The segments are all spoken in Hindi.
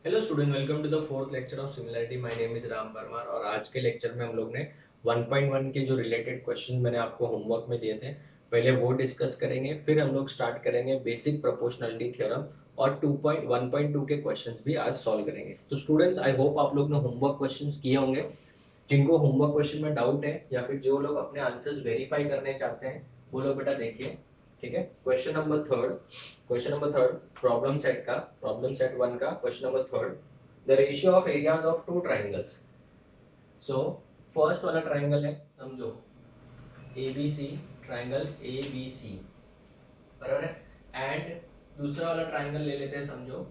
Hello student, welcome to the fourth lecture of similarity. My name is Ram Parmar और आज के लेक्चर में हम लोग ने 1.1 के जो रिलेटेड क्वेश्चन मैंने आपको होमवर्क में दिए थे पहले वो डिस्कस करेंगे। फिर हम लोग स्टार्ट करेंगे बेसिक प्रोपोर्शनलिटी थ्योरम और 2.1.2 के क्वेश्चंस भी आज सॉल्व करेंगे। तो स्टूडेंट्स, आई होप आप लोग ने होमवर्क क्वेश्चंस किए होंगे। जिनको होमवर्क क्वेश्चन में डाउट है या फिर जो लोग अपने आंसर्स वेरीफाई करने चाहते हैं वो लोग बेटा देखिए। ठीक है, question number third problem set one का question number third. The ratio of areas of two triangles. So first वाला ट्राइंगल है, समझो एबीसी, ट्राइंगल एबीसी, बराबर है। एंड दूसरा वाला ट्राइंगल ले लेते हैं, समझो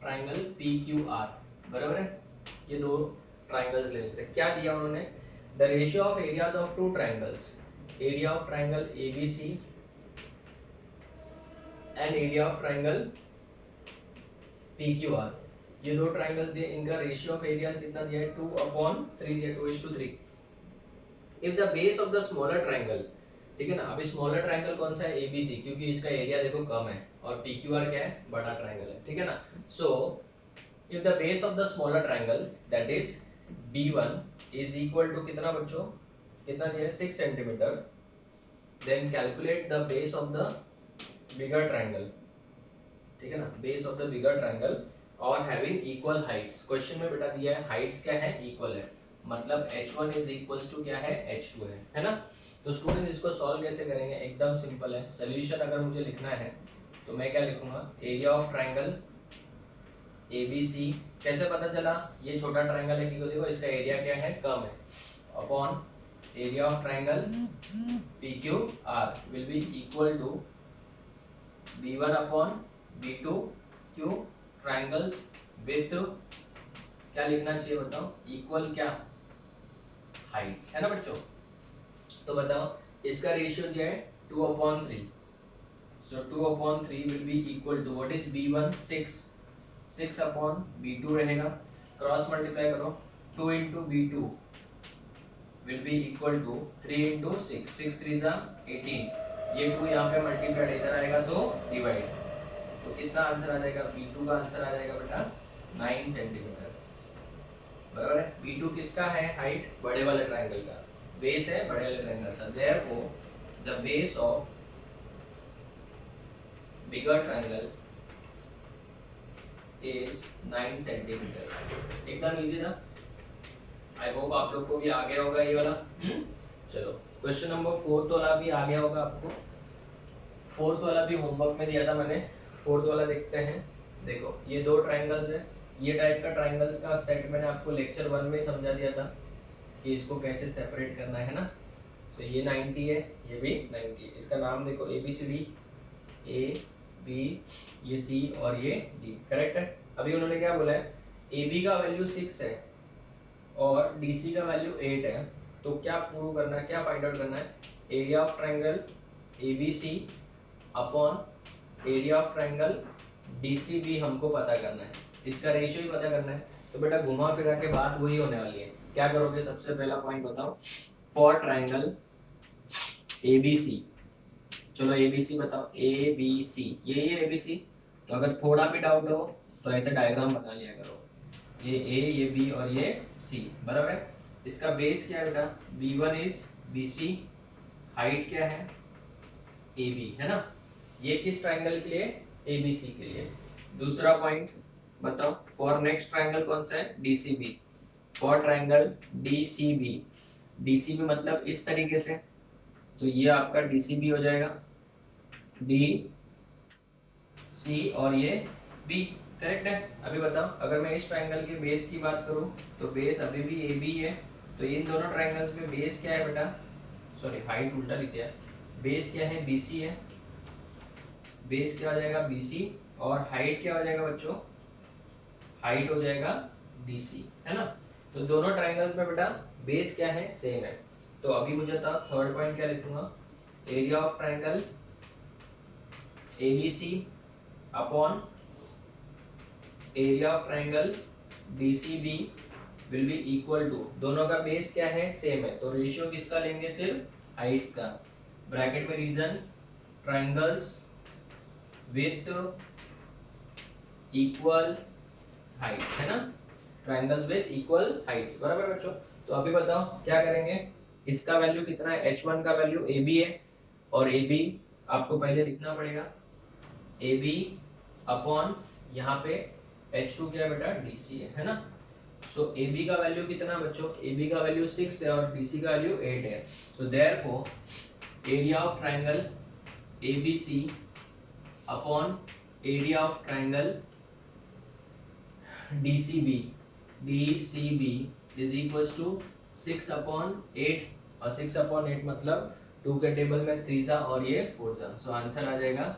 ट्राइंगल पी क्यू आर, बराबर है। ये दो ट्राइंगल्स ले लेते हैं। क्या दिया उन्होंने? The ratio of areas of two triangles, area of triangle ABC and area of triangle P Q R. ये दो ट्राइंगल्स दिए, इनका रेशियो ऑफ एरियाज कितना दिया है? 2/3 दिया, 2:3। If the base of the smaller triangle, ठीक है ना। अभी स्मॉलर ट्राइंगल कौन सा है? एबीसी, क्योंकि इसका एरिया देखो कम है, और पीक्यूआर क्या है? बड़ा ट्राइंगल है, ठीक है ना। So if the base of the smaller triangle that is B1 is equal to कितना बच्चों? कितना दिया है? 6 centimetre. Then calculate the base of the bigger triangle, ठीक है ना, base of the bigger triangle और हैविंग इक्वल हाइट्स। क्वेश्चन में बेटा दिया है हाइट्स क्या है? इक्वल है, मतलब h1 इज इक्वल्स टू क्या है? h2 है ना। तो स्टूडेंट इसको सॉल्व कैसे करेंगे? एकदम सिंपल है। सोल्यूशन अगर मुझे लिखना है तो मैं क्या लिखूंगा? Area of triangle ABC। कैसे पता चला? ये छोटा ट्राइंगल है क्योंकि देखो इसका एरिया क्या है? कम है, upon area of triangle PQR will be equal to B1 upon B2। क्यों? ट्राइंगल्स विथ क्या लिखना चाहिए बताओ? इक्वल क्या? हाइट्स, है ना बच्चों। तो बताओ इसका रेशियो दिया है 2/3। So 2/3 will be equal to what is B1? 6 upon B2 रहेगा। क्रॉस मल्टीप्लाई करो, 2 into B2 will be equal to 3 into 6, 6 3 जा 18। ये 2 यहाँ पे मल्टीप्लाइड इधर आएगा तो डिवाइड। तो कितना आंसर आ जाएगा? B2 का आंसर आ जाएगा बेटा 9 सेंटीमीटर, बराबर है। B2 किसका है? हाइट बड़े वाले ट्राइंगल का, बेस है बड़े वाले ट्राइंगल का। Therefore the base of bigger triangle is 9 centimetre. एकदम इजी ना। आई होप आप लोग को भी आ गया होगा ये वाला। चलो क्वेश्चन नंबर फोर्थ वाला भी आ गया होगा आपको। फोर्थ वाला भी होमवर्क में दिया था मैंने। फोर्थ वाला देखते हैं। देखो ये दो ट्राइंगल्स है, ये टाइप का ट्राइंगल्स का सेट मैंने आपको लेक्चर 1 में समझा दिया था कि इसको कैसे सेपरेट करना है ना। तो ये 90 है, ये भी 90। इसका नाम देखो ABCD, AB, ये C और ये D, करेक्ट है। अभी उन्होंने क्या बोला है? AB का वैल्यू 6 है और DC का वैल्यू 8 है। तो क्या प्रूव करना है, क्या फाइंड आउट करना है? Area of triangle ABC upon area of triangle DCB हमको पता करना है, इसका रेशियो ही पता करना है। तो बेटा घुमा फिरा के बात वही होने वाली है। क्या करोगे? सबसे पहला पॉइंट बताओ, फॉर ट्राइंगल ABC। चलो ABC बताओ, ABC ये ABC। तो अगर थोड़ा भी डाउट हो तो ऐसे डायग्राम बना लिया करो, ये A, ये B और ये C, बराबर है। इसका बेस क्या है बेटा? B1 इज BC, हाइट क्या है? AB, है ना। ये किस ट्राइंगल के लिए? ABC के लिए। दूसरा पॉइंट बताओ, फॉर नेक्स्ट ट्राइंगल कौन सा है? DCB। For triangle DCB, DCB मतलब इस तरीके से, तो ये आपका DCB हो जाएगा, DC और ये B, करेक्ट है। अभी बताओ अगर मैं इस ट्राइंगल के बेस की बात करूं तो बेस अभी भी AB है। तो इन दोनों ट्राइंगल्स में बेस क्या है बेटा? सॉरी हाइट उल्टा लिख दिया। बेस क्या है? BC है। बेस क्या हो जाएगा? BC। और हाइट क्या हो जाएगा बच्चों? हाइट हो जाएगा DC, है ना। तो दोनों ट्राइंगल्स में बेटा बेस क्या है? सेम है। तो अभी मुझे बताओ थर्ड पॉइंट क्या लिखूंगा? Area of triangle ABC upon area of triangle DCB will be equal to, दोनों का बेस क्या है? सेम है। तो रेशियो किसका लेंगे? सिर्फ हाइट्स का। ब्रैकेट में reason triangles with equal heights, है ना, ट्राइंगल्स विद इक्वल हाइट्स, बराबर बच्चों। तो अभी बताओ क्या करेंगे, इसका वैल्यू कितना है, h1 का वैल्यू ab है, और ab आपको पहले लिखना पड़ेगा, ab अपॉन यहाँ पे h2 क्या है बेटा, dc है ना। सो ab का वैल्यू कितना बच्चों, ab का वैल्यू 6 है और dc का वैल्यू 8 है। So therefore area of triangle abc upon area of triangle DCB is equal to 6 upon 8, और 6 अपॉन 8 मतलब 2 के टेबल में 3 सा और ये 4 सा, सो आंसर आ जाएगा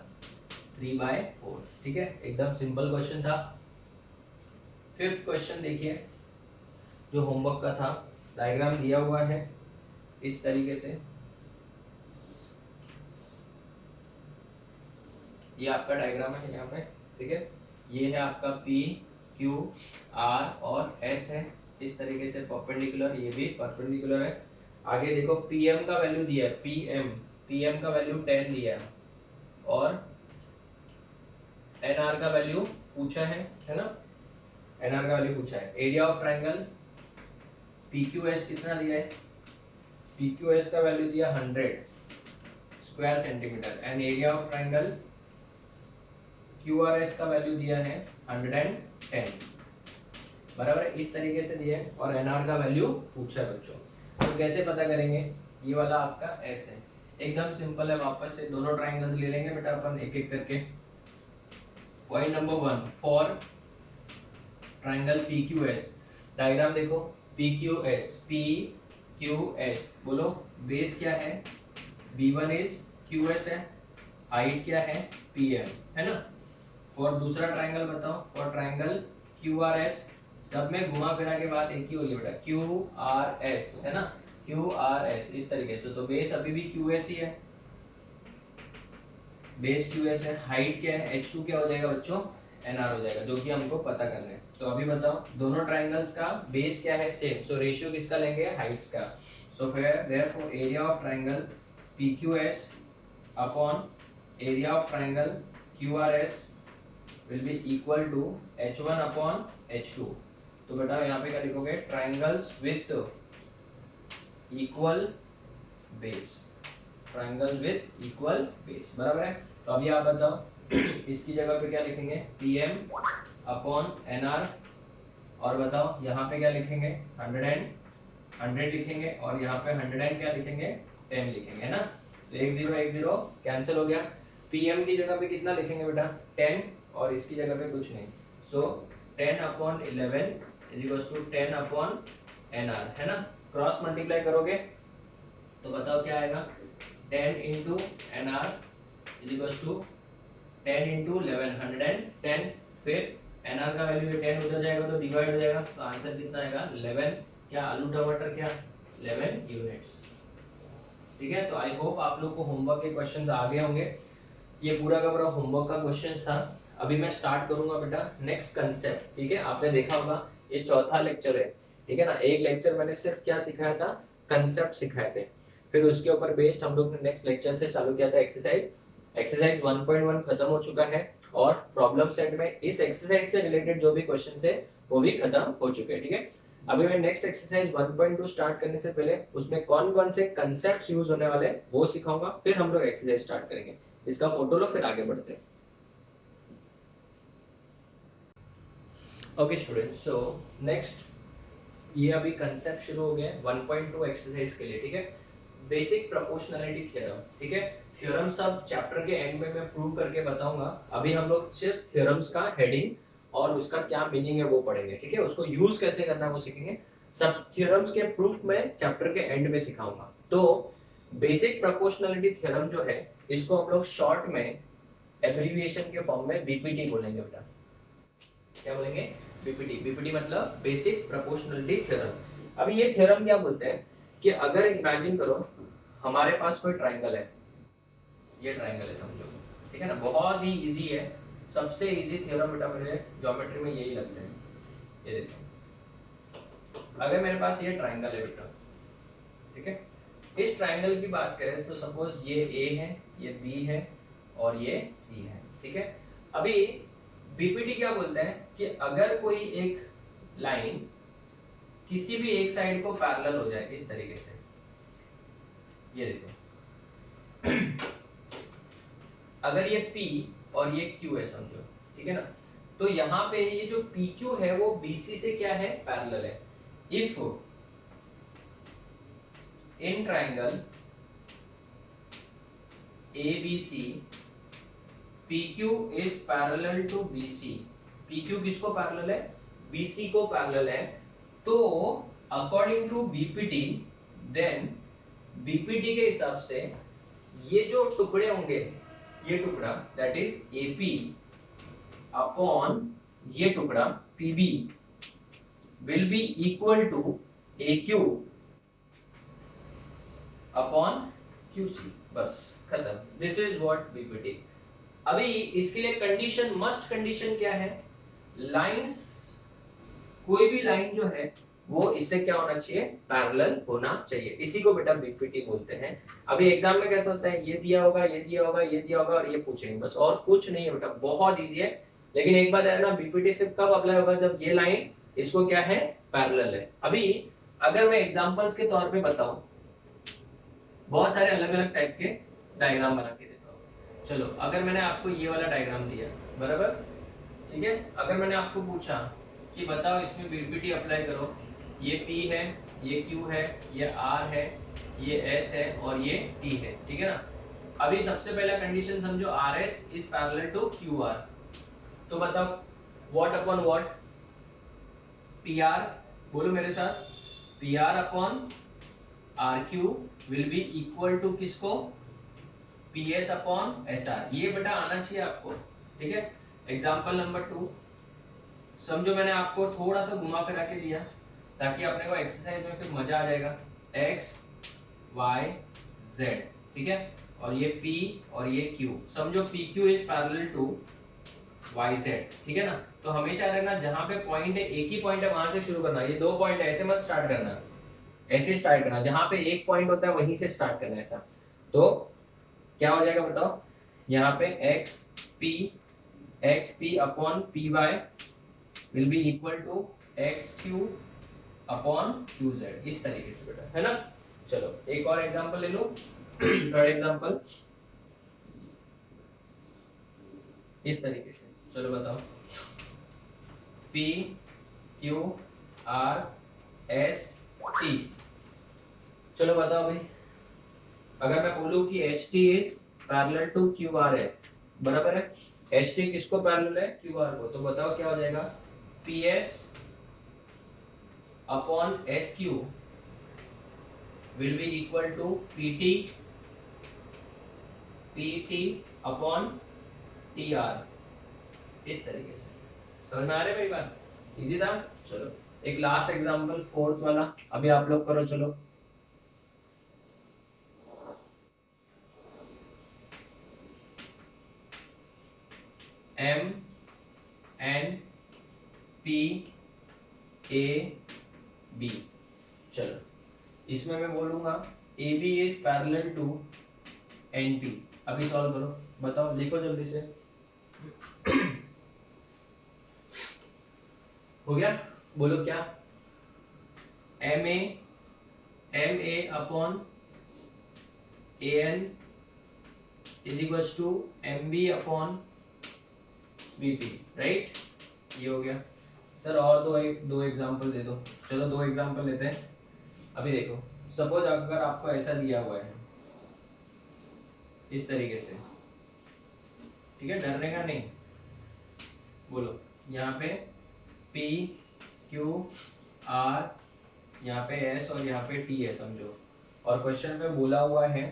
3/4। ठीक है, एकदम सिंपल क्वेश्चन था। फिफ्थ क्वेश्चन देखिए, जो होमवर्क का था, डायग्राम दिया हुआ है इस तरीके से, ये आपका डायग्राम है यहाँ पे, ठीक है, ये है आपका P Q R और S है, इस तरीके से परपेंडिकुलर, ये भी परपेंडिकुलर है। आगे देखो PM का वैल्यू दिया है, PM का वैल्यू 10 दिया है, और NR का वैल्यू पूछा है ना, NR का वैल्यू पूछा है। एरिया ऑफ ट्राइंगल PQS कितना दिया है, PQS का वैल्यू दिया 100 square centimetre, and area of triangle QRS का वैल्यू दिया है 110, बराबर है, इस तरीके से दिया है, और NR का वैल्यू पूछा है बच्चों। तो कैसे पता करेंगे, ये वाला आपका S है, एकदम सिंपल है, वापस से दोनों ट्राइंगल्स ले लेंगे बेटा अपन एक एक करके। Point number 1 for triangle PQS, diagram देखो, PQS बोलो, बेस क्या है, B1 इज QS है, हाइट क्या है PM, है ना। और दूसरा ट्राइंगल बताओ, फॉर ट्राइंगल QRS, सब में घुमा फिरा के बात एक ही होगी बेटा, QRS है ना, QRS इस तरीके से। तो बेस अभी भी QS ही है, बेस QS है, हाइट क्या है, H2 क्या हो जाएगा बच्चों, NR हो जाएगा, जो कि हमको पता करना है। तो अभी बताओ दोनों ट्राइंगल्स का बेस क्या है, सेम, सो रेशियो किसका लेंगे, हाइट्स का। सो फिर therefore area of triangle PQS upon area of triangle QRS will be equal to H1 upon H2। तो बेटा यहाँ पे क्या लिखोगे, triangles with equal base, triangles with equal base, बराबर है। तो अभी आप बताओ इसकी जगह पे क्या लिखेंगे, PM अपॉन NR, और बताओ यहाँ पे क्या लिखेंगे, 100 लिखेंगे, और यहाँ पे 100 क्या लिखेंगे, 10 लिखेंगे, है ना। तो 1 0 कैंसिल हो गया। PM की जगह पे कितना लिखेंगे बेटा, 10, और इसकी जगह पे कुछ नहीं, so 10 upon 11 is equal to 10 upon NR, है ना। क्रॉस मल्टीप्लाई करोगे तो बताओ क्या आएगा, 10 into NR is equal to 10 into 11 110, फिर NR का वैल्यू 10 उधर जाएगा तो डिवाइड हो जाएगा, तो आंसर कितना आएगा 11, क्या आलू टमाटर क्या 11 यूनिट्स। ठीक है, तो आई होप आप लोग को होमवर्क के क्वेश्चंस आ गए होंगे, ये पूरा का पूरा होमवर्क का क्वेश्चंस था। अभी मैं स्टार्ट करूंगा बेटा नेक्स्ट कंसेप्ट, ठीक है। आपने देखा होगा ये चौथा लेक्चर है, ठीक है ना। एक लेक्चर मैंने सिर्फ क्या सिखाया था, कंसेप्ट सिखाए थे, फिर उसके ऊपर बेस्ड हम लोग ने नेक्स्ट लेक्चर से चालू किया था एक्सरसाइज 1.1 खत्म हो चुका है, और प्रॉब्लम सेट में इस एक्सरसाइज से रिलेटेड जो भी क्वेश्चंस है वो भी खत्म हो चुके हैं, ठीक है। अभी मैं नेक्स्ट एक्सरसाइज 1.2 स्टार्ट करने से पहले उसमें कौन कौन से कंसेप्ट्स यूज होने वाले हैं वो सिखाऊंगा, फिर हम लोग एक्सरसाइज स्टार्ट करेंगे। इसका फोटो लो, फिर आगे बढ़ते हैं। ओके स्टूडेंट्स, सो नेक्स्ट ये अभी कंसेप्ट शुरू हो गए 1.2 एक्सरसाइज के लिए, ठीक है। बेसिक प्रोपोर्शनैलिटी थ्योरम, ठीक है। थ्योरम सब चैप्टर के एंड में मैं प्रूव करके बताऊंगा, अभी हम लोग सिर्फ थ्योरम्स का हेडिंग और उसका क्या मीनिंग है वो पढ़ेंगे, ठीक है। उसको यूज कैसे करना है वो सीखेंगे, सब थ्योरम्स के प्रूफ में चैप्टर के एंड में सिखाऊंगा। तो बेसिक प्रोपोर्शनैलिटी थ्योरम जो है इसको हम लोग शॉर्ट में एब्रिविएशन के फॉर्म में बीपीटी बोलेंगे बेटा। क्या बोलेंगे, बीपीटी मतलब बेसिक प्रोपोर्शनैलिटी थ्योरम। अभी ये थ्योरम क्या बोलते हैं कि अगर इमेजिन करो हमारे पास कोई ट्राइंगल है, ये ट्राइंगल है समझो, ठीक है ना, बहुत ही इजी है, सबसे इजी थ्योरम बेटा मुझे ज्योमेट्री में यही लगता है। ये देखो, अगर मेरे पास ये ट्राइंगल है बेटा, ठीक है, इस ट्राइंगल की बात करें तो सपोज ये A है, ये B है और ये C है, ठीक है। अभी बीपीटी क्या बोलता है कि अगर कोई एक लाइन किसी भी एक साइड को पैरेलल हो जाए इस तरीके से, ये देखो अगर ये P और ये Q है समझो, ठीक है ना, तो यहाँ पे ये जो PQ है वो BC से क्या है, पैरेलल है। If in triangle ABC PQ is parallel to BC, PQ किसको पैरेलल है, BC को पैरेलल है, तो according to BPT then BPT के हिसाब से ये जो टुकड़े होंगे, ये टुकड़ा दैट इज AP अपॉन ये टुकड़ा PB will be equal to AQ upon QC, बस खत्म। This is what BPT। अभी इसके लिए कंडीशन, मस्ट कंडीशन क्या है, लाइंस, कोई भी लाइन जो है वो इससे क्या होना चाहिए, पैरेलल होना चाहिए। इसी को बेटा बीपीटी बोलते हैं। अभी एग्जाम में कैसा होता है, ये दिया होगा, ये दिया होगा, ये दिया होगा और ये पूछेंगे, बस और कुछ नहीं है बेटा, बहुत इजी है। लेकिन एक बात है ना, बीपीटी सिर्फ कब अप्लाई होगा, जब ये लाइन इसको क्या है, पैरेलल है। अभी अगर मैं एग्जांपल्स के तौर पे बताऊं, बहुत सारे अलग अलग टाइप के डायग्राम बना के देता हूं। चलो अगर मैंने आपको ये वाला डायग्राम दिया, बराबर, ठीक है, अगर मैंने आपको पूछा कि बताओ इसमें बीपीटी अप्लाई करो, ये P है, ये Q है, ये R है, ये S है और ये T है, ठीक है ना। अभी सबसे पहला कंडीशन समझो, RS is parallel to QR, तो बताओ व्हाट अपॉन व्हाट, PR, बोलो मेरे साथ, PR upon RQ will be equal to किसको, PS अपॉन SR। ये बेटा आना चाहिए आपको, ठीक है। एग्जांपल नंबर 2 समझो, मैंने आपको थोड़ा सा घुमा फिरा के दिया ताकि अपने को एक्सरसाइज में फिर मजा आ जाएगा। X Y Z, ठीक है, और ये P और ये Q, समझो PQ is parallel to YZ, ठीक है ना। तो हमेशा रहना जहां पे पॉइंट है, एक ही पॉइंट है वहां से शुरू करना, ये दो पॉइंट है ऐसे मत स्टार्ट करना, ऐसे स्टार्ट करना, जहां पे एक पॉइंट होता है वहीं से स्टार्ट करना ऐसा। तो क्या हो जाएगा बताओ, यहाँ पे XP upon PY will be equal to XQ upon QZ, इस तरीके से बेटा, है ना। चलो एक और एग्जांपल ले लो, थर्ड एग्जांपल इस तरीके से, चलो बताओ, P Q R S T, चलो बताओ भाई, अगर मैं बोलूं कि HT is parallel to QR है, बराबर है, HT किसको पैरेलल है, QR को, तो बताओ क्या हो जाएगा, PS upon SQ will be equal to PT upon TR, इस तरीके से। समझ में आ रही है मेरी बात, इजी था। चलो एक लास्ट एग्जांपल, फोर्थ वाला, अभी आप लोग करो, चलो। MNPAB, चलो इसमें मैं बोलूंगा AB is parallel to NP। अभी सॉल्व करो, बताओ, लिखो जल्दी से। हो गया, बोलो क्या, MA upon AN is equal to MB upon BP, right, ये हो गया। सर और दो एग्जांपल दे दो, चलो दो एग्जांपल लेते हैं। अभी देखो, सपोज अगर आपको ऐसा दिया हुआ है इस तरीके से, ठीक है, डरने का नहीं, बोलो यहाँ पे P Q R, यहाँ पे S और यहाँ पे T है समझो, और क्वेश्चन में बोला हुआ है,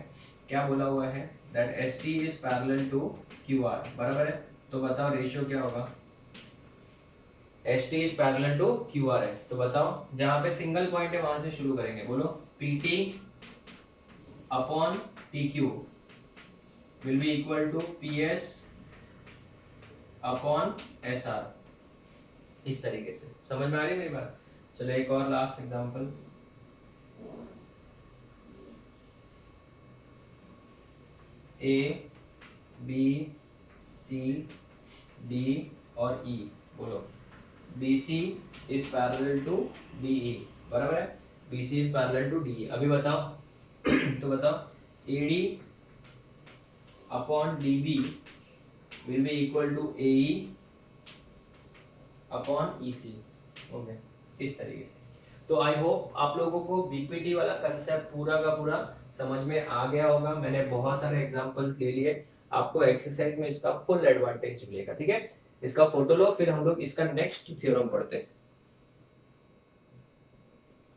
क्या बोला हुआ है, that ST is parallel to QR, बराबर है, तो बताओ रेशियो क्या होगा, ST is parallel to QR है, तो बताओ जहां पे सिंगल पॉइंट है वहां से शुरू करेंगे, बोलो PT upon TQ will be equal to PS upon SR, इस तरीके से। समझ में आ रही है मेरी बात। चलो एक और last example, A B C D और ई, बोलो BC is parallel to DE, बराबर है, BC is parallel to DE। अभी बताओ तो बताओ AD upon DB will be equal to AE upon EC। Okay, इस तरीके से। तो आई होप आप लोगों को बीपीटी वाला कंसेप्ट पूरा का पूरा समझ में आ गया होगा। मैंने बहुत सारे एग्जांपल्स ले लिए, आपको एक्सरसाइज में इसका फुल एडवांटेज मिलेगा। ठीक है, इसका फोटो लो, फिर हम लोग इसका नेक्स्ट थ्योरम पढ़ते हैं।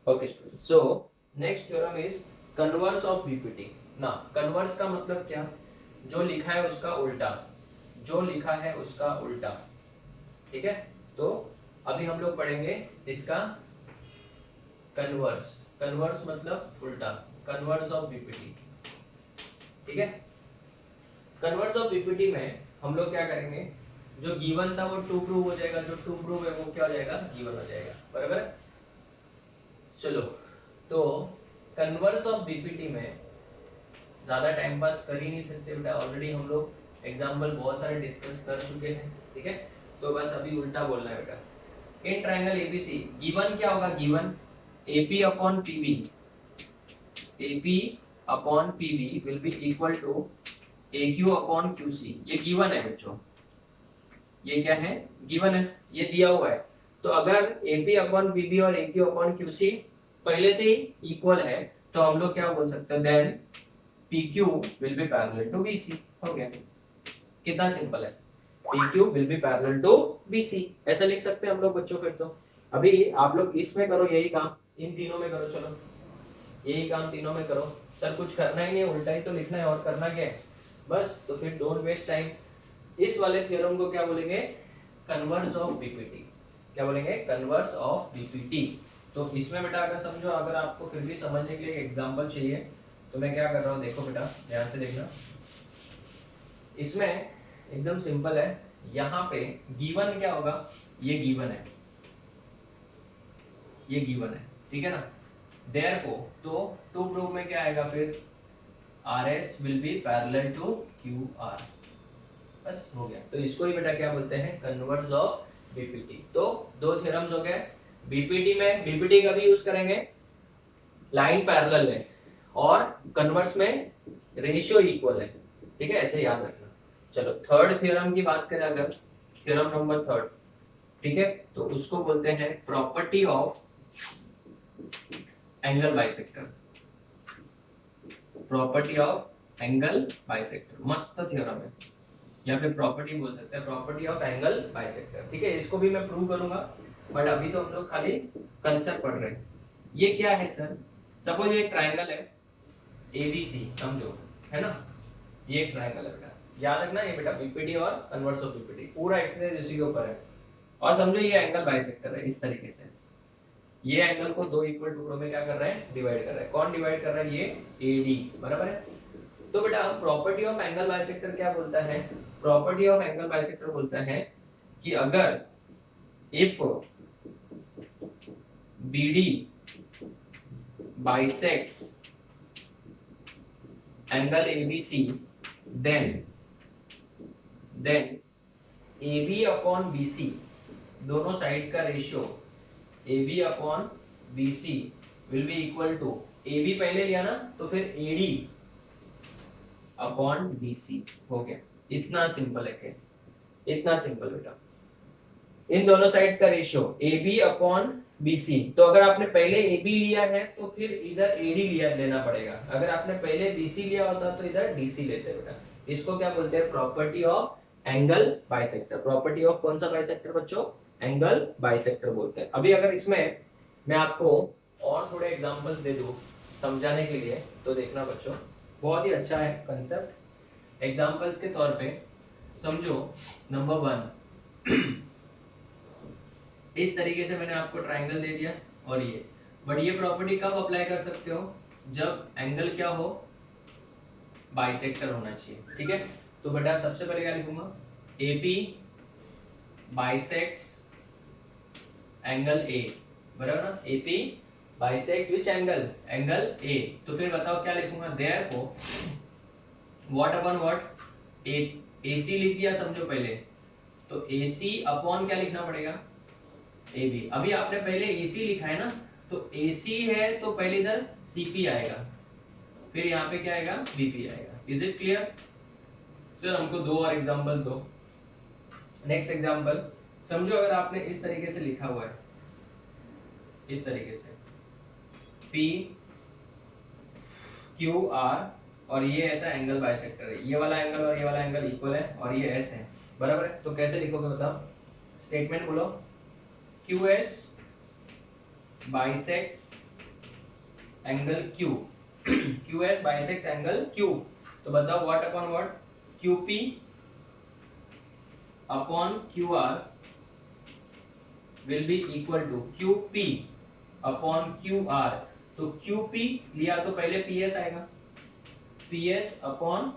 Okay student, so next theorem is converse of BPT. ना, कन्वर्स का मतलब क्या? जो लिखा है उसका उल्टा, जो लिखा है उसका उल्टा। ठीक है, तो अभी हम लोग पढ़ेंगे इसका कन्वर्स। कन्वर्स मतलब उल्टा, कन्वर्स ऑफ बीपीटी। ठीक है, कन्वर्स ऑफ बीपीटी में हम लोग क्या करेंगे, जो गिवन था वो टू प्रूव हो जाएगा, जो टू प्रूव है वो क्या हो जाएगा, गिवन हो जाएगा, बराबर। चलो, तो कन्वर्स ऑफ बीपीटी में ज्यादा टाइम पास कर ही नहीं सकते बेटा, ऑलरेडी हम लोग एग्जाम्पल बहुत सारे डिस्कस कर चुके हैं। ठीक है, तो बस अभी उल्टा बोलना है बेटा। इन ट्राइंगल एबीसी गिवन क्या होगा, given AP upon PB, AP upon PB will be equal to AQ upon QC। ये गिवन है बच्चों, ये क्या है, गिवन है, ये दिया हुआ है। तो अगर AP अपॉन PB और AQ अपॉन QC पहले से ही इक्वल है, तो हम लोग क्या बोल सकते हैं, then PQ will be parallel to BC। हो गया, कितना सिंपल है, PQ will be parallel to BC, ऐसा लिख सकते हैं हम लोग बच्चों। फिर तो अभी आप लोग इसमें करो यही काम, इन तीनों में करो, चलो यही काम तीनों में करो। सर कुछ करना ही नहीं है, उल्टा ही तो लिखना है, और करना क्या है बस। तो फिर डोंट वेस्ट टाइम। इस वाले थ्योरम को क्या बोलेंगे, कन्वर्स ऑफ बीपीटी। क्या बोलेंगे, कन्वर्स ऑफ बीपीटी। तो इसमें बेटा अगर समझो, अगर आपको फिर भी समझने के लिए एग्जांपल चाहिए, तो मैं क्या कर रहा हूँ, देखो बेटा ध्यान से देखना। इसमें एकदम सिंपल है, यहाँ पे गिवन क्या होगा, ये गिवन है, ये गिवन है, ठीक है ना। देयरफॉर तो टू प्रूव में क्या आएगा फिर, RS will be parallel to QR, बस हो गया। तो इसको ही बेटा क्या बोलते हैं, कन्वर्स ऑफ बीपीटी। तो दो थ्योरम्स हो गए। बीपीटी में, बीपीटी का भी यूज करेंगे, लाइन पैरेलल है, और कन्वर्स में रेशियो इक्वल है। ठीक है, ऐसे याद रखना। चलो थर्ड थ्योरम की बात करें अगर, थ्योरम नंबर थर्ड, ठीक है, तो उसको बोलते हैं property of angle bisector. Property of angle bisector, मस्त थ्योरम है, या फिर प्रॉपर्टी बोल सकते हैं, प्रॉपर्टी ऑफ एंगल बाइसेक्टर। ठीक है, इसको भी मैं प्रूव करूंगा, बट अभी तो हम लोग खाली कंसेप्ट पढ़ रहे हैं। ये क्या है सर, सपोज ये एक ट्राइंगल है ABC, समझो, है ना, ये एक ट्राइंगल है बेटा, याद रखना ये बेटा, बीपीटी और कन्वर्स ऑफ बीपीटी, पूरा एक्सरसाइज इसी के ऊपर है। और समझो ये एंगल बाइसेक्टर है, इस तरीके से ये एंगल को दो इक्वल टुकड़ों में क्या कर रहे हैं, डिवाइड कर रहे हैं। कौन डिवाइड कर रहा है, ये AD, बराबर है। तो बेटा प्रॉपर्टी ऑफ एंगल बाइसेक्टर क्या बोलता है, प्रॉपर्टी ऑफ एंगल बाइसेक्टर बोलता है कि अगर if BD bisects angle ABC, then AB upon BC, दोनों साइड्स का ratio AB upon BC will be equal to, AB पहले लिया ना, तो फिर AD अपॉन BC हो गया। इतना सिंपल है क्या, इतना सिंपल बेटा। इन दोनों साइड्स का रेशियो AB अपॉन BC, तो अगर आपने पहले AB लिया है तो फिर इधर AD लेना पड़ेगा, अगर आपने पहले BC लिया होता तो इधर DC लेते बेटा। इसको क्या बोलते हैं, property of angle bisector. Property of कौन सा बाइसेक्टर बच्चों, एंगल बाइसेक्टर बोलते हैं। अभी अगर इसमें मैं आपको और थोड़े एग्जांपल्स दे दूं समझाने के लिए, तो देखना बच्चों, बहुत ही अच्छा है कंसेप्ट। एग्जांपल्स के तौर पे समझो, नंबर 1 इस तरीके से मैंने आपको ट्राइंगल दे दिया, और ये, बट ये प्रॉपर्टी कब अप्लाई कर सकते हो, जब एंगल क्या हो, बाइसेक्टर होना चाहिए। ठीक है, तो बेटा सबसे पहले क्या लिखूंगा, AP बाइसेक्ट्स एंगल A, बराबर ना, AP bisects which angle, angle A। तो फिर बताओ क्या लिखूंगा, therefore what upon what, AC लिख दिया समझो पहले, तो AC अपॉन क्या लिखना पड़ेगा, AB। अभी आपने पहले AC लिखा है ना, तो AC है तो पहले इधर CP आएगा, फिर यहाँ पे क्या आएगा, BP आएगा। Is it clear? सर हमको दो और एग्जांपल दो। नेक्स्ट एग्जांपल समझो, अगर आपने इस तरीके से लिखा हुआ है, इस तरीके से P Q R और ये ऐसा एंगल बाइसेक्टर है, ये वाला एंगल और ये वाला एंगल इक्वल है और ये S है, बराबर है। तो कैसे लिखोगे बताओ, स्टेटमेंट बोलो, QS bisects angle Q QS bisects angle Q। तो बताओ what upon what, QP upon QR will be equal to QP upon QR। तो QP लिया तो पहले PS आएगा, PS अपॉन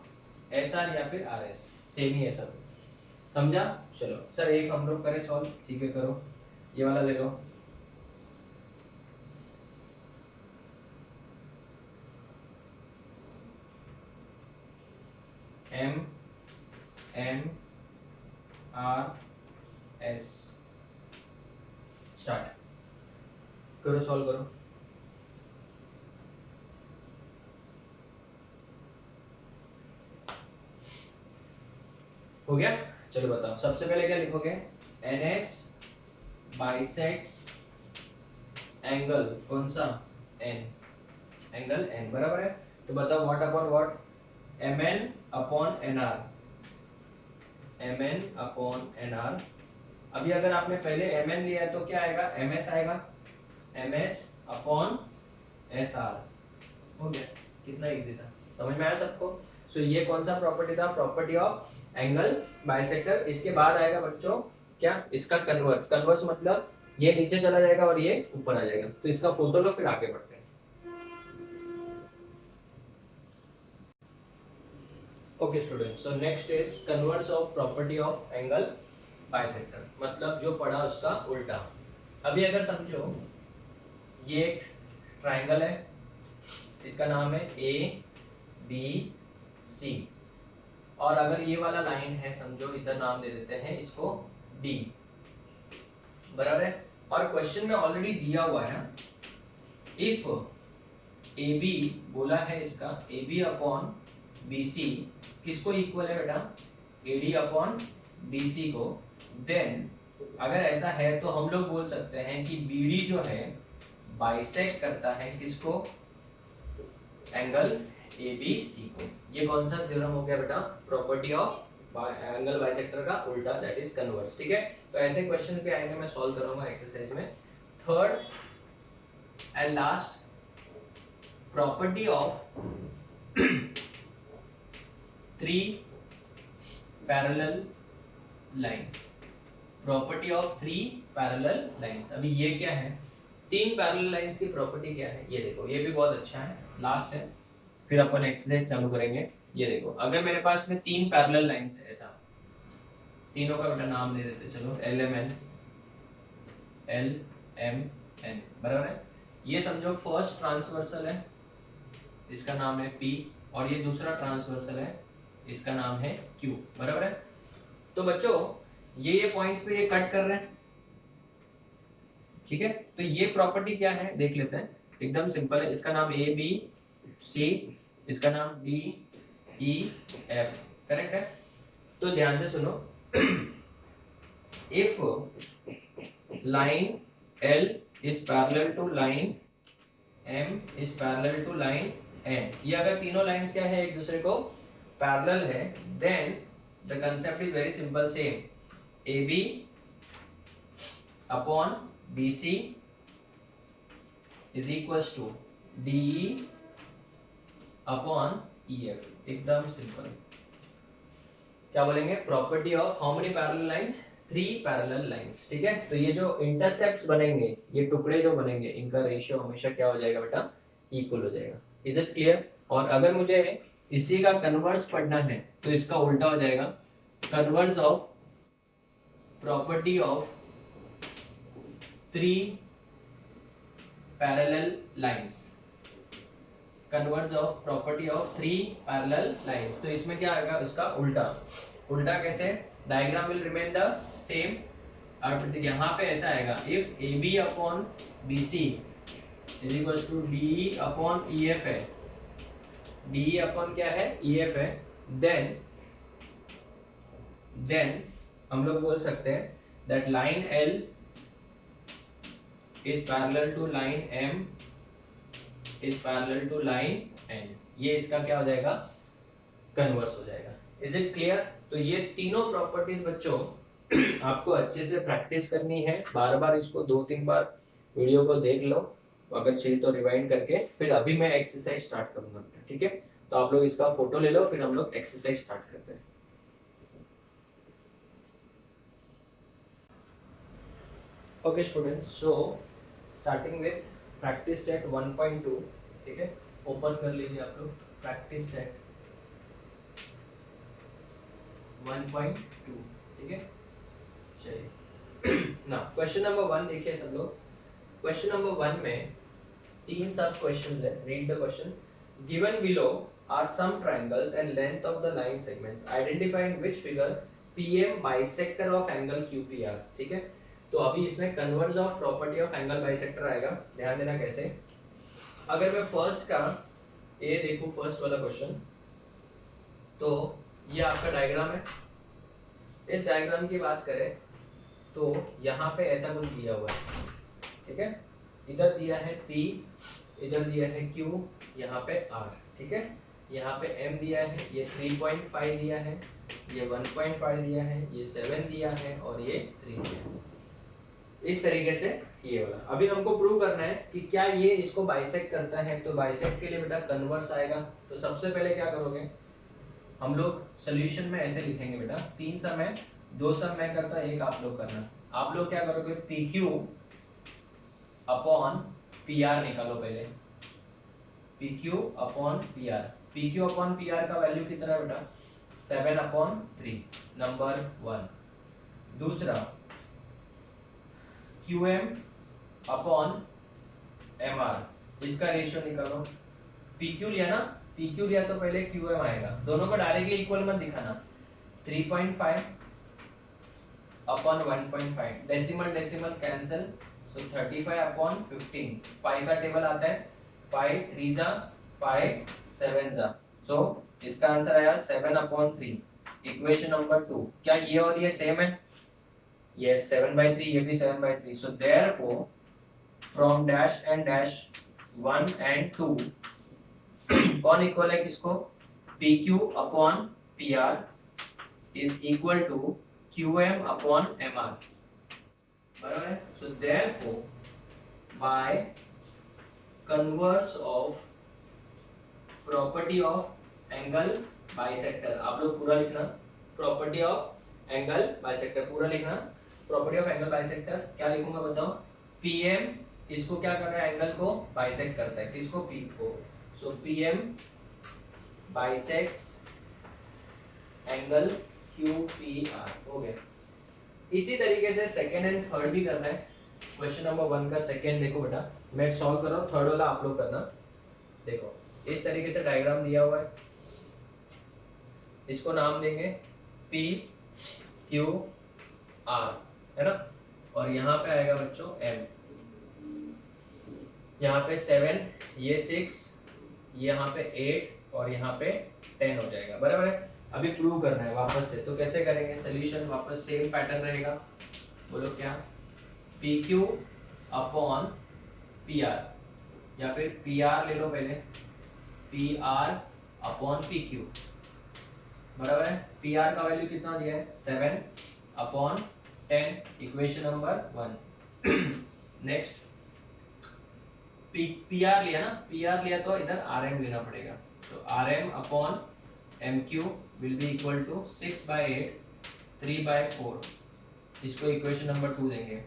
SR या फिर RS, सेम ही है सब, समझा? चलो सर एक हम लोग करें सॉल्व, ठीक है करो, ये वाला ले लो। MNRS स्टार्ट करो, सॉल्व करो। हो गया? चलो बताओ, सबसे पहले क्या लिखोगे, NS बाइसेक्ट्स एंगल कौन सा, N, एंगल N, बराबर है। तो बताओ what upon what, MN upon NR, MN upon NR। अभी अगर आपने पहले MN लिया है तो क्या आएगा, MS आएगा, MS अपॉन SR। हो गया, कितना इजी था, समझ में आया सबको? सो ये कौन सा प्रॉपर्टी था, प्रॉपर्टी ऑफ एंगल बाइसेक्टर। इसके बाद आएगा बच्चों क्या, इसका कन्वर्स। कन्वर्स मतलब ये नीचे चला जाएगा और ये ऊपर आ जाएगा। तो इसका फोटो लो, फिर आगे बढ़ते हैं। Okay students, so next is converse of property of angle bisector, मतलब जो पढ़ा उसका उल्टा। अभी अगर समझो ये एक ट्राइंगल है, इसका नाम है ABC, और अगर ये वाला लाइन है समझो, इधर नाम दे देते हैं इसको D, बराबर है। और क्वेश्चन में ऑलरेडी दिया हुआ है, इफ AB बोला है इसका, AB अपॉन BC किसको इक्वल है बेटा, AD अपॉन BC को, देन अगर ऐसा है तो हम लोग बोल सकते हैं कि BD जो है बाइसेक्ट करता है किसको, एंगल ABC को। ये कौन सा थ्योरम हो गया बेटा, प्रॉपर्टी ऑफ एंगल बाइसेक्टर का उल्टा, दैट इज कन्वर्स, ठीक है। तो ऐसे क्वेश्चंस भी आएंगे, मैं सॉल्व करूंगा एक्सरसाइज में। Third and last, property of three parallel lines, property of three parallel lines. अभी ये क्या है, तीन पैरेलल लाइंस की प्रॉपर्टी क्या है, ये देखो, ये भी बहुत अच्छा है, लास्ट है, फिर अपन एक्सरसाइज चालू करेंगे। ये देखो, अगर मेरे पास में तीन पैरेलल लाइंस है, ऐसा तीनों का बेटा नाम दे देते चलो, LMN, बराबर है। ये समझो फर्स्ट ट्रांसवर्सल है, इसका नाम है P, और ये दूसरा ट्रांसवर्सल है, इसका नाम है Q, बराबर है। तो बच्चों ये पॉइंट्स पे ये कट कर रहे हैं, ठीक है। तो ये प्रॉपर्टी क्या है देख लेते हैं, एकदम सिंपल है। इसका नाम ABC, इसका नाम DEF, करेक्ट है। तो ध्यान से सुनो, if line L is parallel to line M is parallel to line N, ये अगर तीनों लाइंस क्या है, एक दूसरे को पैरेलल है, then the concept is very simple, same, AB upon BC is equals to DE upon EF, एकदम सिंपल। क्या बोलेंगे, property of how many parallel lines, three parallel lines, ठीक है। तो ये जो इंटरसेप्ट्स बनेंगे, ये टुकड़े जो बनेंगे, इनका रेशियो हमेशा क्या हो जाएगा बेटा, इक्वल हो जाएगा। Is it clear? और अगर मुझे इसी का कन्वर्स पढ़ना है तो इसका उल्टा हो जाएगा, converse of property of three parallel lines, converse of property of three parallel lines. तो इसमें क्या आएगा, उसका उल्टा। उल्टा कैसे, diagram will remain the same. और यहाँ पे ऐसा आएगा, if A B upon B C is equal to D upon E F है, डी अपॉन क्या है, ई एफ है, देन हम लोग बोल सकते हैं that line L is parallel to line M is parallel to line N. ये इसका क्या हो जाएगा, कन्वर्स हो जाएगा। Is it clear? तो ये तीनों प्रॉपर्टीज बच्चों आपको अच्छे से प्रैक्टिस करनी है, बार बार इसको 2-3 बार वीडियो को देख लो, अगर चाहिए तो रिवाइंड करके, फिर अभी मैं एक्सरसाइज स्टार्ट करूंगा, ठीक है? तो आप लोग इसका फोटो ले लो, फिर हम लोग एक्सरसाइज स्टार्ट करते हैं। Okay student, so starting with practice set 1.2, ठीक है? ओपन कर लीजिए आप लोग प्रैक्टिस सेट 1.2, ठीक है? चलिए ना क्वेश्चन नंबर 1 देखिए सब लोग। क्वेश्चन नंबर 1 में 3 सब क्वेश्चंस है। Read the question. Given below are some triangles and length of the line segments, identify in which figure PM bisector of angle QPR, ठीक है? तो अभी इसमें converse of property of angle bisector आएगा, ध्यान देना कैसे। अगर मैं फर्स्ट का ए देखूं, फर्स्ट वाला क्वेश्चन, तो ये आपका डायग्राम है। इस डायग्राम की बात करें तो यहाँ पे ऐसा कुछ दिया हुआ है, ठीक है? इधर दिया है P, इधर दिया है Q, यहाँ पे R, ठीक है? यहाँ पे M दिया है, ये 3.5 दिया है, ये 1.5 दिया है, ये 7 दिया है और ये 3 दिया है। इस तरीके से ये वाला अभी हमको प्रूव करना है कि क्या ये इसको बाइसेक्ट करता है। तो बाइसेक्ट के लिए बेटा कन्वर्स आएगा। तो सबसे पहले क्या करोगे, हम लोग सोल्यूशन में ऐसे लिखेंगे बेटा, 3 सम है, 2 सम मैं करता, 1 आप लोग करना। आप लोग क्या करोगे, PQ अपॉन PR निकालो पहले, PQ अपॉन PR। PQ अपॉन PR का वैल्यू कितना है बेटा, 7/3, नंबर 1। दूसरा QM अपॉन MR, इसका रेशियो निकालो। PQ लिया ना, PQ लिया तो पहले QM आएगा, दोनों को डायरेक्टली इक्वल मत दिखाना। 3.5 अपॉन 1.5, डेसिमल कैंसिल, सो 35 अपॉन 15, 5 का टेबल आता है, 5 3 जा 5 7 जा, सो इसका आंसर आया 7/3। इक्वेशन नंबर 2, क्या ये और ये सेम है? यस, 7/3, ये भी 7/3। So therefore from dash and dash 1 and 2 कौन इक्वल है किसको, PQ अपॉन PR is equal to QM upon MR, बराबर है? So therefore by converse of property of angle bisector, आप लोग पूरा लिखना, प्रॉपर्टी ऑफ एंगल बाइसेक्टर पूरा लिखना। प्रॉपर्टी ऑफ एंगल बाइसेक्टर क्या लिखूंगा बताओ, PM इसको क्या कर रहा है, एंगल को बाइसेक्ट करता है, किसको, P को। सो PM बाइसेक्ट्स एंगल QPR, हो गया। इसी तरीके से सेकंड एंड थर्ड भी करना है। क्वेश्चन नंबर 1 का सेकंड देखो बेटा, मैं सॉल्व कर रहा हूं, थर्ड वाला आप लोग करना। देखो इस तरीके से डायग्राम दिया हुआ है, इसको नाम देंगे PQR, है ना? और यहाँ पे आएगा बच्चों M, यहाँ पे 7, ये 6, यहाँ पे 8 और यहाँ पे 10 हो जाएगा, बराबर है? अभी प्रूव करना है वापस से, तो कैसे करेंगे, सोल्यूशन वापस सेम पैटर्न रहेगा, बोलो क्या, PQ अपॉन PR, या फिर PR ले लो पहले, PR अपॉन PQ, बराबर है? PR का वैल्यू कितना दिया है, 7/10, इक्वेशन नंबर 1। नेक्स्ट PR लिया ना, PR लिया तो इधर RM लेना पड़ेगा, तो RM upon MQ will be equal to 6/8, 3/4, इसको इक्वेशन नंबर 2 देंगे।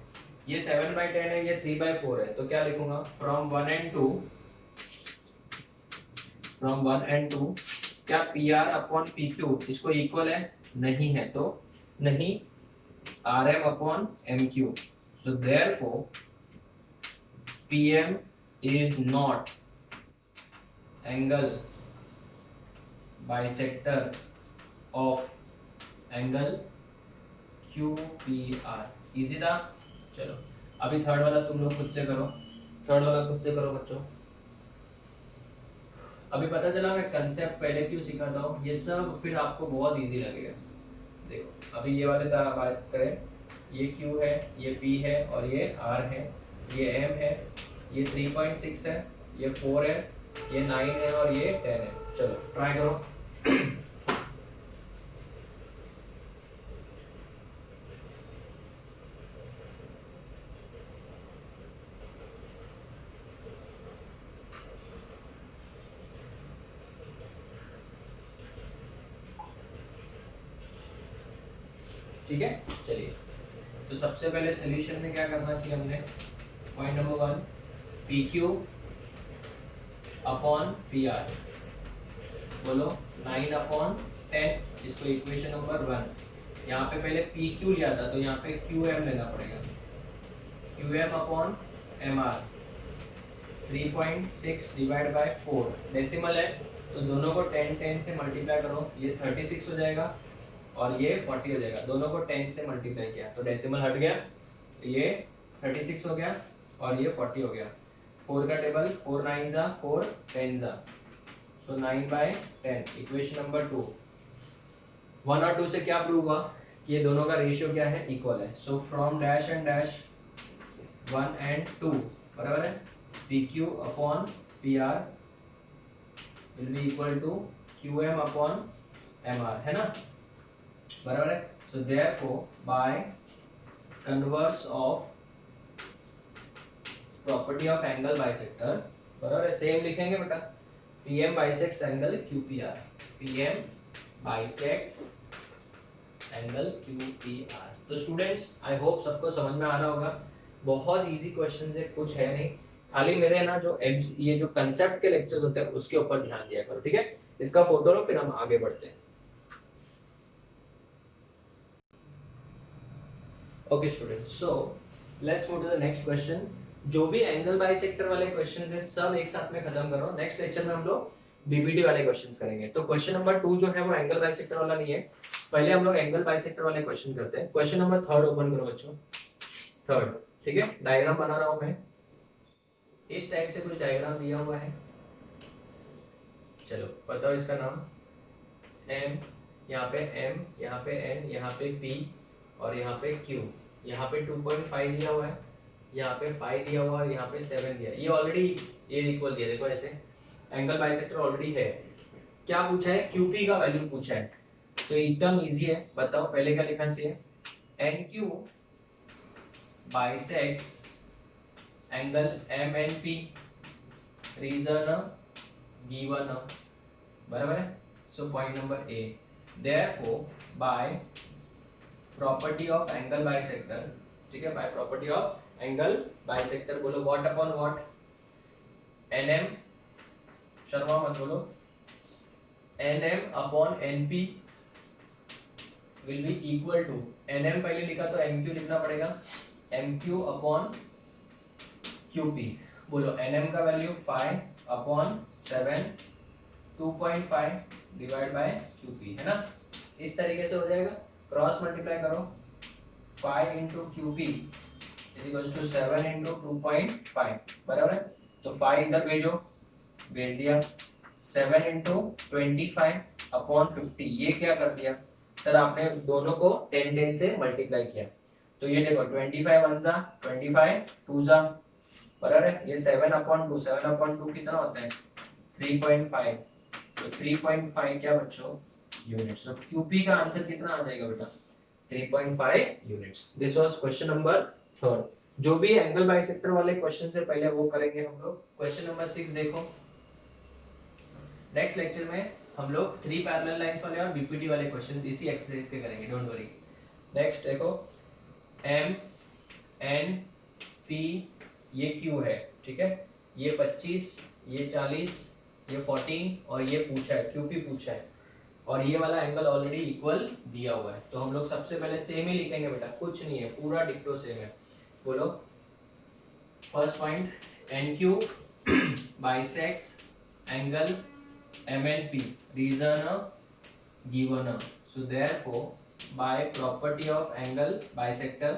ये 7/10 है, ये 3/4 है, तो क्या लिखूंगा, फ्रॉम 1 and 2 क्या PR अपॉन PQ इसको इक्वल है, नहीं है, तो नहीं, RM upon MQ, so therefore PM is not angle bisector of angle Q P R. Easy था। चलो अभी थर्ड वाला तुम लोग खुद से करो, थर्ड वाला खुद से करो बच्चों। अभी पता चला मैं कंसेप्ट पहले क्यों सिखाता हूँ, ये सब फिर आपको बहुत इजी लगेगा। देखो अभी ये वाले बात करें, ये Q है, ये P है और ये R है, ये M है, ये 3.6 है, ये 4 है, ये 9 है और ये 10 है। चलो ट्राई करो। ठीक है चलिए, तो सबसे पहले सोल्यूशन में क्या करना चाहिए हमने, point number 1 P Q upon P are, बोलो 9 अपॉन 10, इसको इक्वेशन नंबर 1। यहाँ पे पहले पी क्यू लिया था तो यहाँ पे क्यू एम लेना पड़ेगा, Q M upon M R 3.6 divide by 4, decimal है तो दोनों को 10 से मल्टीप्लाई करो, ये 36 हो जाएगा और ये 40 हो जाएगा। दोनों को 10 से मल्टीप्लाई किया तो डेसिमल हट गया, ये 36 हो गया और ये 40 हो गया। 4 का टेबल 4 9 जा 4 10 जा, सो 9/10। इक्वेशन नंबर 2, 1 और 2 से क्या प्रूव हुआ कि ये दोनों का रेशियो क्या है, इक्वल है। So from dash and dash 1 and 2 बराबर है, P Q upon P R will be equal to Q M upon M R, है ना, बराबर है। So therefore by converse of property of angle bisector, बराबर है, सेम लिखेंगे बेटा, PM bisects angle QPR, PM bisects angle QPR. तो स्टूडेंट्स आई होप सबको समझ में आ रहा होगा, बहुत इजी क्वेश्चन है, कुछ है नहीं, खाली मेरे ना जो ये जो कंसेप्ट के लेक्चर्स होते हैं उसके ऊपर ध्यान दिया करो, ठीक है। इसका फोटो लो फिर हम आगे बढ़ते हैं। Okay students, so let's move to the next question. जो भी एंगल बाइसेक्टर वाले क्वेश्चन है सब एक साथ में खत्म करो, नेक्स्ट लेक्चर में हम लोग बीपीटी वाले क्वेश्चंस करेंगे। तो क्वेश्चन नंबर 2 जो है वो एंगल बाइसेक्टर वाला नहीं है, पहले हम लोग एंगल बाइसेक्टर वाले क्वेश्चन करते हैं। क्वेश्चन नंबर 3 ओपन करो बच्चों, 3, ठीक है। डायग्राम बना रहा हूं मैं, इस टाइप से कुछ डायग्राम दिया हुआ है, चलो बताओ इसका नाम। M, यहाँ पे M, यहाँ पे N, यहाँ पे P और यहाँ पे Q। यहाँ पे 2.5 दिया हुआ है, यहाँ पे 5 दिया हुआ है, यहाँ पे 7 दिया है। ये ऑलरेडी ये इक्वल दिया, देखो ऐसे एंगल बाइसेक्टर ऑलरेडी है। क्या पूछा है, QP का वैल्यू पूछा है, तो एकदम इजी है। बताओ पहले क्या लिखना चाहिए, NQ bisects angle MNP reason given, बराबर है। So point number A, therefore by property of angle bisector, ठीक है, by property of angle bisector, बोलो व्हाट अपॉन व्हाट, NM, शर्मा मत बोलो, NM upon NP will be equal to, NM पहले लिखा तो MQ लिखना पड़ेगा, MQ अपॉन QP। बोलो NM का value 5 upon 7, 2.5 divide by QP, है ना, इस तरीके से हो जाएगा। क्रॉस मल्टीप्लाई करो, 5 into QP is equal to 7 into 2.5, बराबर है। तो 5 इधर भेजो, भेज दिया, 7 इंटू 25 अपॉन 50, ये क्या कर दिया सर, आपने दोनों को 10 से मल्टीप्लाई किया, तो ये देखो 25 1 जा 25 2 जा, बराबर है। ये 7 अपॉन 2, 7 अपॉन 2 कितना होता है 3.5, तो 3.5 क्या बच्चों यूनिट्स। तो QP का आंसर कितना आ जाएगा बेटा 3.5 units. This was question number 3। जो भी एंगल बाइसेक्टर वाले क्वेश्चन से पहले वो करेंगे हम लोग। क्वेश्चन नंबर 6 देखो, नेक्स्ट लेक्चर में हम लोग 3 पैरेलल लाइंस वाले और बीपीटी वाले क्वेश्चन इसी एक्सरसाइज के करेंगे, डोंट वरी। नेक्स्ट देखो, M N P ये Q है, ठीक है, ये 25, ये 40, ये 14 और ये पूछा है QP पूछा है, और ये वाला एंगल ऑलरेडी इक्वल दिया हुआ है। तो हम लोग सबसे पहले सेम ही लिखेंगे बेटा, कुछ नहीं है, पूरा डिक्टो सेम है। बोलो first point, NQ bisects angle MNP reason given, so therefore by property of angle bisector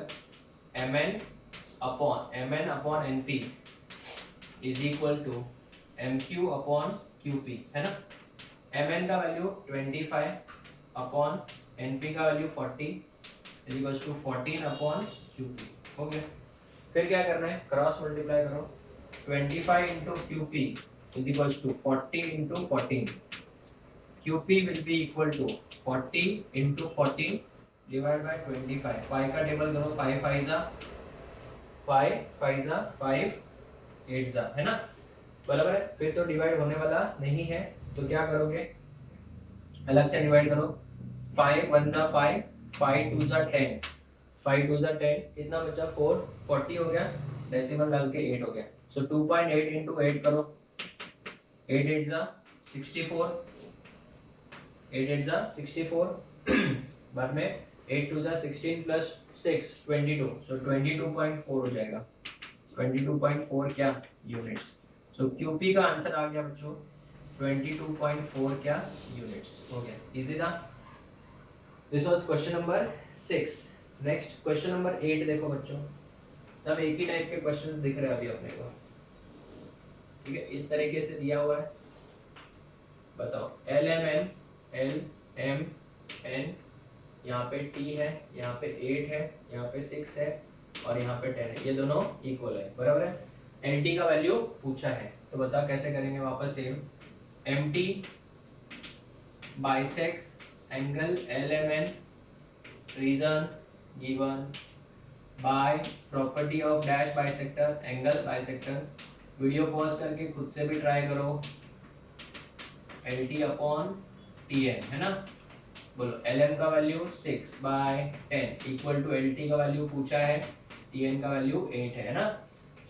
mn upon np is equal to mq upon qp, है ना। mn का वैल्यू 25 अपॉन np का value 40 is equal to 14 upon qp। हो गया। फिर क्या करना है, क्रॉस मल्टीप्लाई करो। 25 into qp is equal to 40 into 14। qp will be equal to 40 into 14 divided by 25। 5 का टेबल करो, 5 5 जा 5 8 जा, है ना, बराबर है। फिर तो डिवाइड होने वाला नहीं है, तो क्या करोगे, अलग से डिवाइड करो। 5 1 जा 5, 5 2 जा 10, 5 2 जा 10, कितना बचा 4, 40 हो गया, डेसिमल डाल के 8 हो गया। सो 2.8 into 8 करो, 8 8 जा 64, 8 8 जा 64 बाद में 8 2 जा 16 प्लस 6 22, सो 22.4 हो जाएगा। 22.4 क्या यूनिट्स। सो क्यूपी का आंसर आ गया बच्चों 22.4 क्या यूनिट्स। हो गया, इजी था। This was question number 6। Next question number 8 देखो बच्चों, सब एक ही टाइप के क्वेश्चन दिख रहे हैं अभी अपने को, ठीक है। इस तरीके से दिया हुआ है, बताओ एल एम एन, यहाँ पे टी है, यहाँ पे 8 है, यहाँ पे 6 है और यहाँ पे 10 है, ये दोनों इक्वल है, बराबर है। एल टी का वैल्यू पूछा है, तो बता कैसे करेंगे, वापस same. M T bisects angle L M N, reason given by property of dash bisector angle bisector. Video pause करके खुद से भी ट्राई करो। L T upon T N, है ना, बोलो एल एम का value 6/10 equal to L T का वैल्यू पूछा है, टी एन का वैल्यू 8 है ना।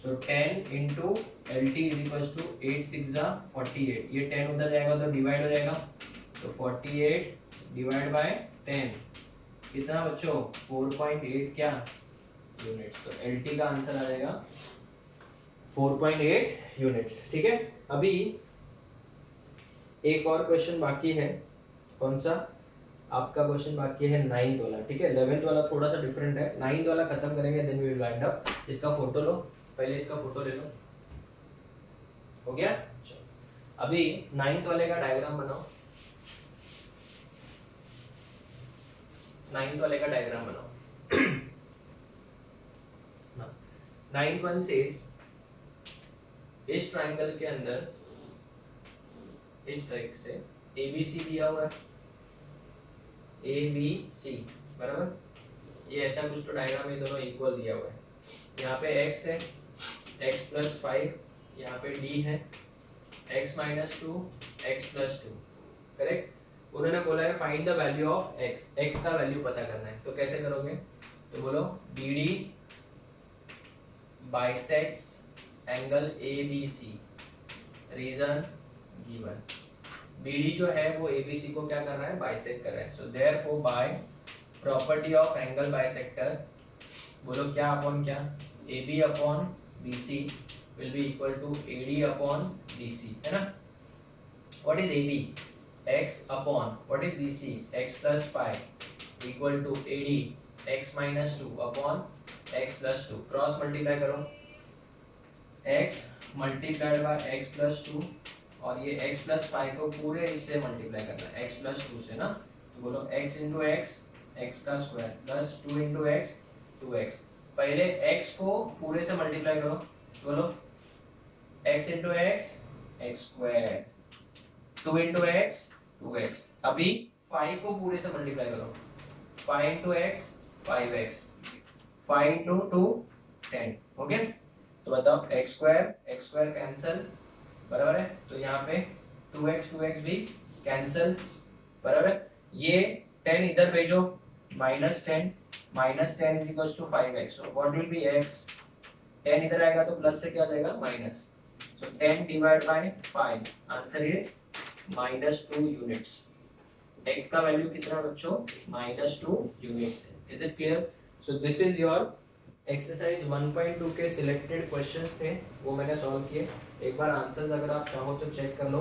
So 10 into L T is equal to 8 6 जा 48, ये 10 उधर जाएगा तो डिवाइड हो जाएगा, तो 48 डिवाइड बाय 10 कितना बच्चों 4.8 क्या यूनिट्स। तो एल टी का आंसर आ जाएगा 4.8 यूनिट्स, ठीक है। अभी एक और क्वेश्चन बाकी है, कौन सा, आपका क्वेश्चन बाकी है 9th वाला, ठीक है। 11th वाला थोड़ा सा डिफरेंट है, 9th वाला खत्म करेंगे, then we will wind up. इसका फोटो लो, पहले इसका फोटो ले लो, हो गया। चलो अभी 9th वाले का डायग्राम बनाओ, 9th वाले का डायग्राम बनाओ। 9th वन सेज इस ट्राइंगल के अंदर इस टाइप से ABC दिया हुआ है, ABC, बराबर। ये ऐसा कुछ तो डायग्राम, ये दोनों इक्वल दिया हुआ है। यहाँ पे x है, x प्लस 5, यहाँ पे D है, x minus 2, x plus 2, correct. उन्होंने बोला है find the value of x, x का वैल्यू पता करना है, तो कैसे करोगे, तो बोलो BD bisects angle ABC, reason given. BD जो है वो ABC को क्या कर रहा है, बाइसेक्ट कर रहा है। So therefore by property of angle bisector, बोलो क्या अपॉन क्या, AB upon BC will be equal to AD upon BC, है ना। What is AB, x upon what is BC, x plus 5 equal to AD x minus 2 upon x plus 2। Cross multiply करो, x multiplied by x plus 2 और ये x प्लस 5 को पूरे इससे मल्टीप्लाई करना है, x प्लस 2 से ना। तो बोलो x इंटू एक्स, एक्स का square plus 2 into x 2x। पहले x को पूरे से मल्टीप्लाई करो, बोलो x into x x square, 2 into x 2x। अभी 5 को पूरे से मल्टीप्लाई करो, 5 इंटू एक्स 5x, 5 इंटू 2 10, हो गया। तो बताओ x स्क्वायर कैंसिल, बराबर है। तो यहाँ पे 2x भी कैंसिल, बराबर है। ये 10 इधर भेजो, -10 is equal to 5x। So what will be x, 10 इधर आएगा तो प्लस से क्या आ जाएगा minus. So 10 divide by 5, answer is -2 units. x का वैल्यू कितना बच्चों, -2 यूनिट्स है। Is it clear. So this is your exercise 1.2 के सिलेक्टेड क्वेश्चंस थे, वो मैंने सॉल्व किए। एक बार आंसर्स अगर आप चाहो तो चेक कर लो,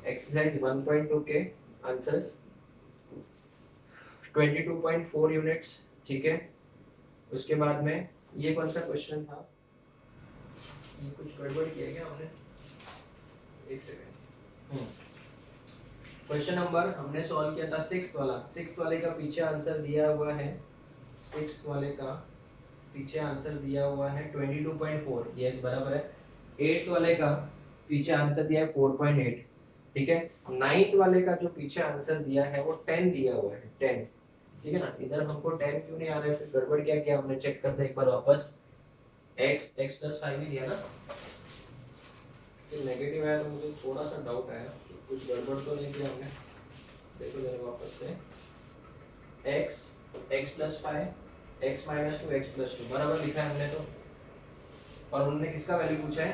एक्सरसाइज 1.2 के आंसर्स, 22.4 यूनिट्स, ठीक है। उसके बाद में ये कौन सा क्वेश्चन था, ये कुछ गड़बड़ किया क्या हमने, एक सेकंड। क्वेश्चन नंबर हमने सॉल्व किया था सिक्स्थ वाले का पीछे आंसर दिया हुआ है, सिक्स्थ वाले का पीछे आंसर दिया हुआ है 22.4, यस बराबर है। एट्थ वाले का पीछे आंसर दिया है 4.8, ठीक है। नाइन्थ वाले का जो पीछे आंसर दिया है वो 10 दिया हुआ है, 10, ठीक है ना। इधर हमको 10 क्यों नहीं आ रहा है, फिर गड़बड़ क्या किया हमने, चेक करते एक बार वापस। x + 5 ही दिया ना, ये नेगेटिव है तो मुझे थोड़ा सा डाउट आया, कुछ गड़बड़ तो नहीं किया हमने। देखो जरा वापस से, x + 5 x - 2 x + 2 बराबर लिखा है हमने तो, और उन्होंने किसका वैल्यू पूछा है,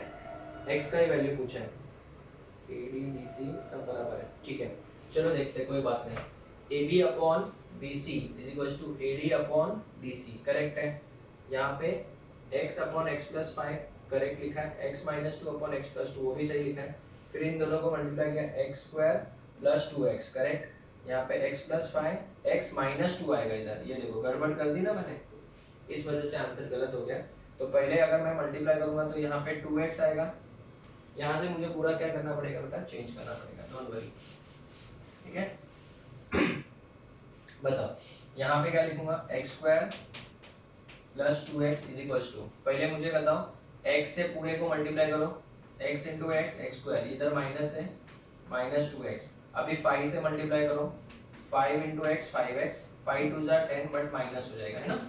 x का ही वैल्यू पूछा है। AD BC सब बराबर है, ठीक है। चलो देखते हैं, कोई बात नहीं। AB upon BC = AD upon DC correct है। यहाँ पे x अपॉन x + 5 करेक्ट लिखा है, x - 2 अपॉन x + 2 वो भी सही लिखा है। फिर इन दोनों को मल्टीप्लाई किया, x² + 2x करेक्ट। यहाँ पे x + 5 x - 2 आएगा इधर, ये देखो गड़बड़ कर दी ना मैंने, इस वजह से आंसर गलत हो गया। तो पहले अगर मैं मल्टीप्लाई करूंगा तो यहाँ पे 2x आएगा, यहाँ से मुझे पूरा क्या करना पड़ेगा बेटा, चेंज करना पड़ेगा, डोंट वरी, ठीक है। बताओ यहाँ पे क्या लिखूंगा, x² + 2x = पहले मुझे बताओ x से पूरे को मल्टीप्लाई करो, x × x x², इधर माइनस है -2x। अभी 5 से मल्टीप्लाई करो, 5 × x 5x, 5 2 = 10 बट माइनस हो जाएगा, है ना।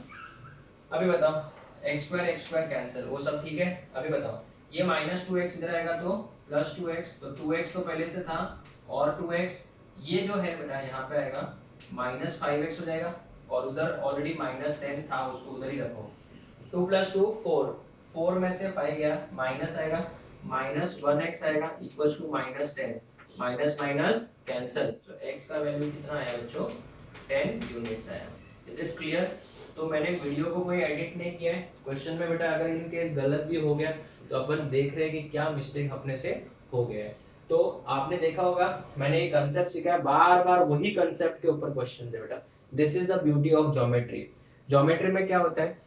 अभी बताओ x² कैंसिल, वो सब ठीक है। अभी बताओ ये -2x इधर आएगा तो +2x, तो 2x तो पहले से था और 2x, ये जो है बेटा यहाँ पे आएगा -5x हो जाएगा, और उधर ऑलरेडी -10 था उसको उधर ही रखो। 2 + 2 4, 4 में से 5 गया, माइनस आएगा, -1x आएगा equals to -10, minus minus cancel, तो x का वैल्यू कितना आया बच्चों, 10 यूनिट्स आया। Is it clear. तो मैंने वीडियो को कोई एडिट नहीं किया है, क्वेश्चन में बेटा अगर इन केस गलत भी हो गया तो अपन देख रहे हैं कि क्या मिस्टेक अपने से हो गया है। तो आपने देखा होगा मैंने एक कांसेप्ट सिखाया, बार बार वही कांसेप्ट के ऊपर क्वेश्चन है बेटा। This is the beauty of geometry. Geometry में क्या होता है,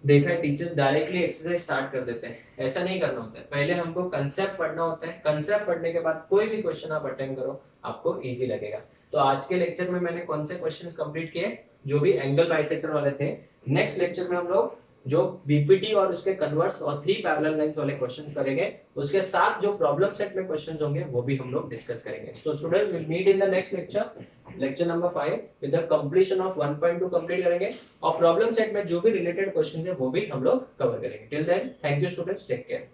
देखा है टीचर्स डायरेक्टली एक्सरसाइज स्टार्ट कर देते हैं, ऐसा नहीं करना होता है। पहले हमको कंसेप्ट पढ़ना होता है, कंसेप्ट पढ़ने के बाद कोई भी क्वेश्चन आप अटेम्प्ट करो आपको इजी लगेगा। तो आज के लेक्चर में मैंने कौन से क्वेश्चंस कंप्लीट किए, जो भी एंगल बाइसेक्टर वाले थे। नेक्स्ट लेक्चर में हम लोग जो बीपीटी और उसके कन्वर्स और 3 पैरेलल लाइंस वाले क्वेश्चंस करेंगे, उसके साथ जो प्रॉब्लम सेट में क्वेश्चंस होंगे वो भी हम लोग डिस्कस करेंगे। So students will meet in the next lecture, lecture number 5 with the completion of 1.2 complete करेंगे, और प्रॉब्लम सेट में जो भी रिलेटेड क्वेश्चंस है वो भी हम लोग कवर करेंगे। Till then thank you students, take care.